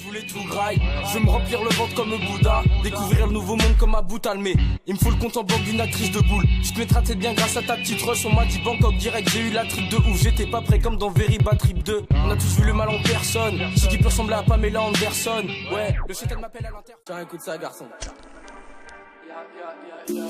je voulais tout graille. Je veux me remplir le ventre comme Bouddha, découvrir le nouveau monde comme Abu Talmé. Il me faut le compte en banque d'une actrice de boule. Tu te mettras tête bien grâce à ta petite rush. On m'a dit Bangkok direct, j'ai eu la trip de ouf. J'étais pas prêt comme dans Very Bad Trip 2. On a tous vu le mal en personne. Ce qui peut ressembler à Pamela Anderson. Ouais, le shaitan m'appelle à l'inter. Tiens, écoute ça, garçon.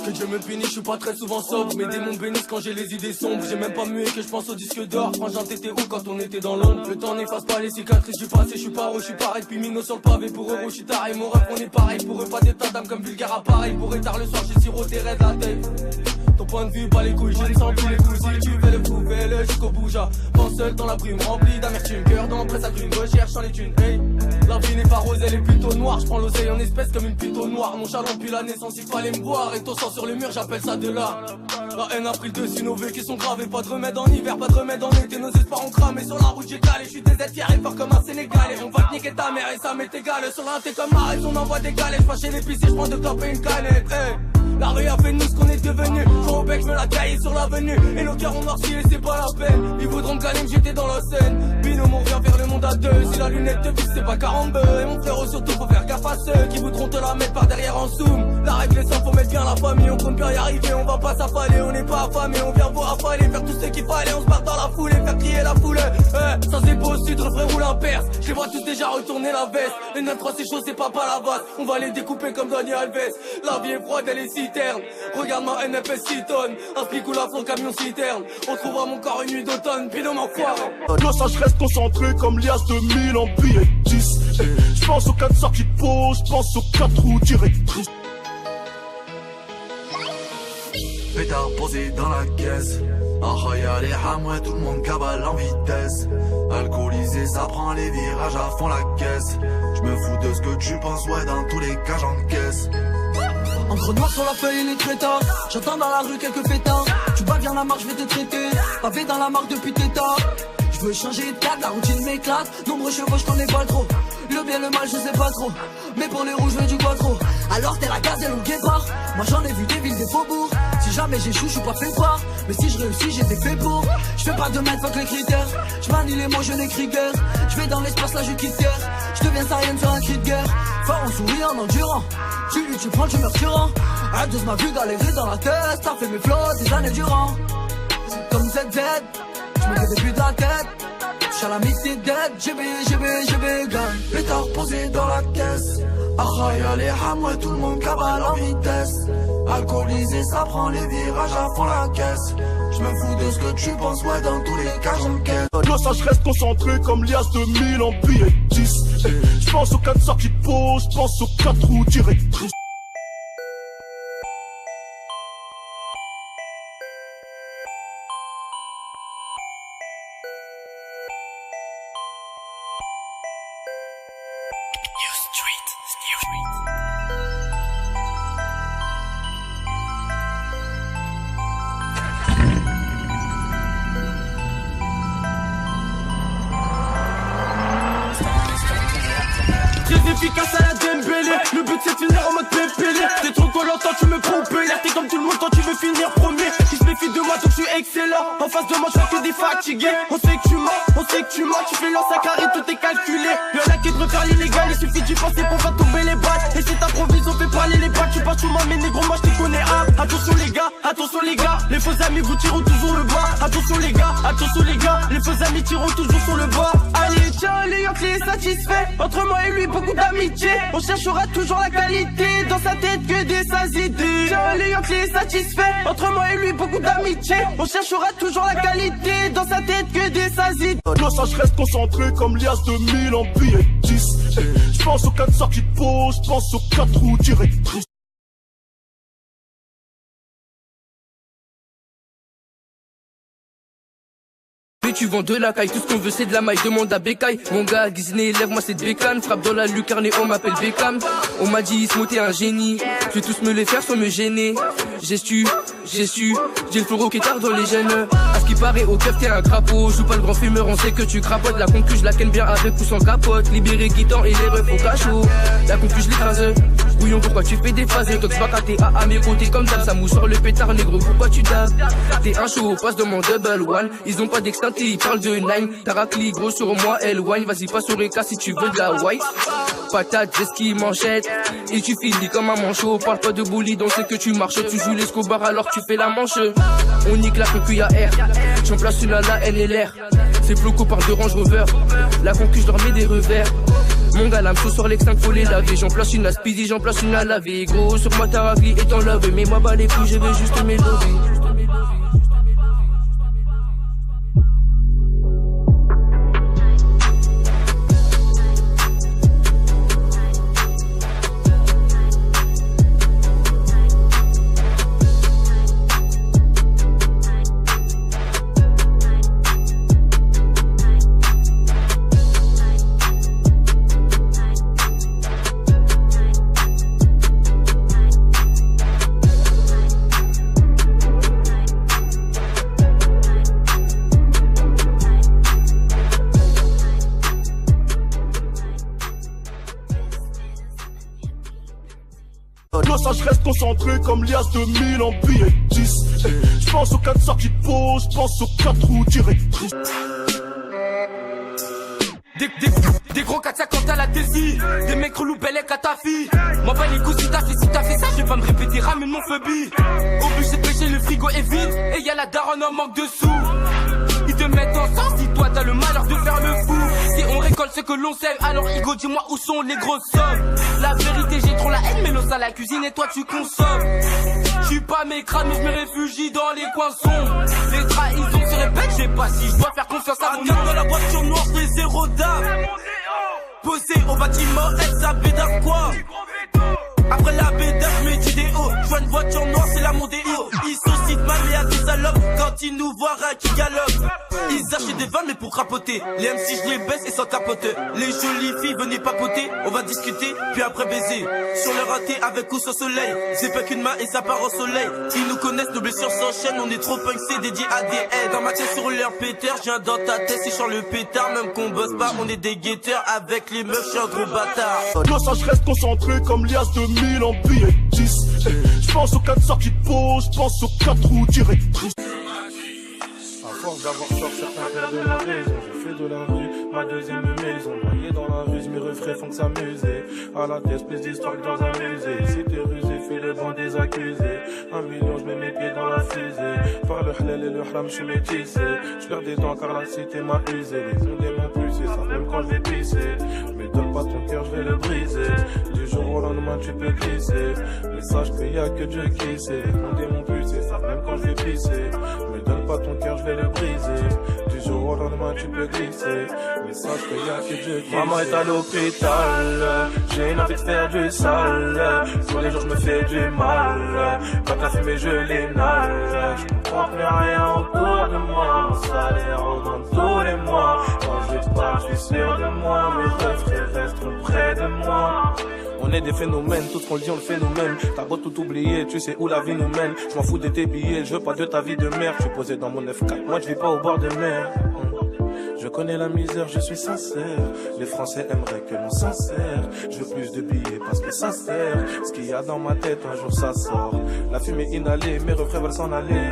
Que Dieu me punisse, je suis pas très souvent sobre. Mes démons bénissent quand j'ai les idées sombres. J'ai même pas mué que je pense au disque d'or. Frangin, t'étais où quand on était dans l'ombre? Le temps n'efface pas les cicatrices du passé. Je suis paro, je suis pareil. Puis Mino sur le pavé pour eux, je suis taré. Mon rap, on est pareil. Pour eux, pas d'état d'âme comme vulgaire appareil. Pour tard le soir, j'ai siroté raide la tête. Ton point de vue, pas les couilles, je ne sens plus les couilles. Si tu veux le prouver, le jusqu'au bout, pense seul dans la brume, remplie d'amertume. Cœur dans presse à une recherche sans les thunes. Hey, la vie n'est pas rose, elle est plutôt noire. Je prends l'oseille en espèce comme une plutôt noire. Mon chalon depuis la naissance, il fallait me voir. Et ton sang sur le mur, j'appelle ça de l'art. La haine a pris le dessus, nos vécus sont gravés. Pas de remède en hiver, pas de remède en été. Nos espoirs ont cramé sur la route, j'ai calé. Je suis des aides fiers et fort comme un Sénégalais. On va te niquer ta mère et ça m'est égal. Sur l'un, t'es comme Marais, on envoie des galets. J'passe chez l'épicier, j'prends deux clopes et une canette. Hey. La rue a fait de nous ce qu'on est devenu. Quand au bec, je me la caille sur l'avenue. Et nos cœurs ont noirci et c'est pas la peine. Ils voudront me gagner, j'étais dans la scène. Binôme, on vient vers le monde à deux. Si la lunette te vise, c'est pas 42. Et mon frérot, surtout, faut faire gaffe à ceux qui voudront te la mettre par derrière en zoom. La règle est simple, faut mettre bien la famille. On compte bien y arriver, on va pas s'affaler. On n'est pas affamé, on vient pour affaler. Faire tout ce qu'il fallait, on se barre dans la foule et faire crier la foule. Ça c'est beau, sud, refrain roule un perse. Je les vois tous déjà retourner la veste. Les 9-3 c'est chaud, c'est pas la vase. On va les découper comme Dani Alves. La vie est froide, elle est citerne. Regarde ma NFS 6 tonnes, un flic ou la fond camion citerne. On trouvera mon corps une nuit d'automne, binôme enfoiré. Los je reste concentré comme Lias 2000 en billet 10. J'pense aux 4 sorties de pause, j'pense aux 4 roues directrices. Pétard posé dans la caisse. Ah y'a les hamouets, tout le monde cabale en vitesse. Alcoolisé, ça prend les virages à fond la caisse. J'me fous de ce que tu penses, ouais, dans tous les cas j'encaisse. Encre noire sur la feuille, il est très tard. J'entends dans la rue quelques fêtards. Tu bats bien la marche, je vais te traiter. Pavé dans la marque depuis tes tard. Je veux changer de cadre, la routine m'éclate. Nombreux chevaux, je connais pas trop. Le bien, le mal, je sais pas trop. Mais pour les rouges, je veux du quattro. Alors t'es la gazelle ou le guépard. Moi j'en ai vu des villes, des faubourgs. Si jamais j'échoue, je suis pas fait part. Mais si je réussis, j'étais fait pour. Je fais pas de mètres, fuck les critères. Je manie les mots, je n'écris guère. Je vais dans l'espace, là je quitte terre. Je deviens saïenne sur un cri de guerre. Fort en souriant, en endurant. Tu prends, tu meurs tyran. Ados m'a vu galérer dans la tête. T'as fait mes flots des années durant. Comme ZZ, j'me fais des buts de la tête. J'suis à la mix des dead. GB, gang. Pétard posé dans la caisse. Ah y'a les hamouets, tout le monde cabale en vitesse. Alcoolisé, ça prend les virages à fond la caisse. J'me fous de ce que tu penses, ouais, dans tous les cas j'encaisse. Los je reste concentré comme Lias 2000 en billet 10. J'pense aux 4 sorties de pause, j'pense aux 4 roues directrices. Efficace à la Dembélé. Le but c'est de finir en mode pépélé. T'es trop collant, tu me pompes. T'es comme tout le monde quand tu veux finir premier. Qui se méfie de moi donc je suis excellent. En face de moi je fais que des fatigués. On sait que tu mens, tu fais lance à carré, tout est calculé. Y'en a qui préfèrent l'illégal, il suffit d'y penser pour faire tomber les balles. Et si t'improvises on fait parler les balles. Tu passes sous moi mais négro moi je te connais. Attention les gars, les faux amis vous tireront toujours le bas. Attention les gars, les faux amis tireront toujours sur le bas. Allez tiens les York est satisfait. Entre moi et lui beaucoup d'amitié. On cherchera toujours la qualité. Dans sa tête que des sales idées. Tiens les York est satisfait. Entre moi et lui beaucoup d'amitié. On cherchera toujours la qualité. Dans sa tête que des sales idées. Los je reste concentré comme Lias 2000 en billet 10. J'pense aux 4 sorties de pause, j'pense aux 4 roues directrices. Tu vends de la caille, tout ce qu'on veut c'est de la maille, demande à Bécaye. Mon gars, Disney, lève-moi cette bécane. Frappe dans la lucarne et on m'appelle Beckham. On m'a dit, Ismo t'es un génie. Je vais tous me les faire sans me gêner. J'ai su, j'ai le fleureau qui est tard dans les gènes. À ce qui paraît au keuf t'es un crapaud. Joue pas le grand fumeur, on sait que tu crapotes. La concu je la ken bien avec ou sans capote. Libéré guitan et les refs au cachot. La concu je l'écrase. Bouillon, pourquoi tu fais des phases? Tox va t'es à mes côtés comme d'hab, ça mouche sur le pétard négro, pourquoi tu dabs? T'es un show, passe de mon double one. Ils ont pas d'extinct, ils parlent de nine. T'as racli gros sur moi, elle wine. Vas-y, passe sur Eka si tu veux de la white. Patate, j'ai ski, manchette. Et tu finis comme un manchot. Parle pas de bully, donc c'est que tu marches. Tu joues l'escobar alors tu fais la manche. On nique la PQAR. J'en place une à la LLR. C'est floco par de Range Rover. La concu, je leur mets des revers. Mon gars, l'âme chaud sur l'extinct, faut les laver. J'en place une à Speedy, j'en place une à laver. Gros, sur moi, t'as racli et t'en lavé. Mais moi, bas les couilles, je veux juste mes lobbies. Ça, je reste concentré comme Lias de 1000 en billets 10. Je pense aux 4 sorties de peau, je pense aux 4 roues directrices. Des gros 4-50 à la Desi. Des mecs relous bellec à ta fille. M'en bats les coups si t'as fait ça, je vais pas me répéter, ramène mon phobie. Obligé de pêcher, le frigo est vide. Et y'a la daronne en manque de sous. Ils te mettent en sens si toi t'as le malheur de faire le fou. Si on récolte ce que l'on sème, alors Igo dis-moi où sont les grosses sommes. La vérité j'ai trop la haine, mais l'os à la cuisine et toi tu consommes. J'suis pas mes crânes mais j'me réfugie dans les coins sombres. Les trahisons se répètent, je sais pas si je dois faire confiance à mon homme. Dans la voiture noire c'est zéro d'âme. Posé au bâtiment, SAB d'un quoi. Après la bédard, je mets du déo. Je vois une voiture noire, c'est la mondéo. Ils saucitent mal et à des salopes quand ils nous voient qui galope. Ils achètent des vannes mais pour crapoter. Les MC je les baisse et sans capote. Les jolies filles venez papoter. On va discuter puis après baiser. Sur le raté avec ou sans soleil. C'est pas qu'une main et ça part au soleil. Ils nous connaissent, nos blessures s'enchaînent. On est trop punk, c'est dédié à des aides. Dans ma tête sur leur pétard, je viens dans ta tête, c'est sur le pétard. Même qu'on bosse pas, on est des guetteurs. Avec les meufs, je suis un gros bâtard. Yo, ça, je reste concentré comme Lias de 1000 en billets 10. Je pense aux 4 sorties de peau, je pense aux 4 roues directrices. À force d'avoir sort certains perdent de la raison. J'ai fait de la rue ma deuxième maison. Noyé dans la ruse, mes refrains font que s'amuser. À la tête, plus d'histoires que dans un musée. Si t'es rusé, fais le banc des accusés. 1 million, je mets mes pieds dans la fusée. Par le halal et le haram, je suis métissé. Je perds des dents car la cité m'a usé. Les ondées m'ont poussé, ça même quand je vais pisser. Mais donne pas ton cœur, je vais le briser. Du jour au lendemain, tu peux glisser. Mais sache qu'il y a que Dieu qui sait. Les ondées m'ont poussé, ça même quand je vais pisser. Mais donne pas ton cœur, je vais le briser. Du jour au lendemain, tu peux glisser. Mais sache qu'il y a que Dieu qui sait. Maman est à l'hôpital. J'ai une envie de faire du sale. Tous les jours, je me fais du mal. Quand la fumée, je l'inhale. Je comprends plus rien autour de moi. Mon salaire augmente tous les mois. Quand je parle, je suis sûr de moi. Mes refrains restent près de moi. On est des phénomènes, tout ce qu'on dit on le fait nous-mêmes. T'as beau tout oublier, tu sais où la vie nous mène. Je m'en fous de tes billets, je veux pas de ta vie de merde. Je suis posé dans mon F4, moi je vis pas au bord de mer. Je connais la misère, je suis sincère. Les Français aimeraient que l'on s'insère. Je veux plus de billets parce que ça sert. Ce qu'il y a dans ma tête, un jour ça sort. La fumée inhalée, mes refrains veulent s'en aller.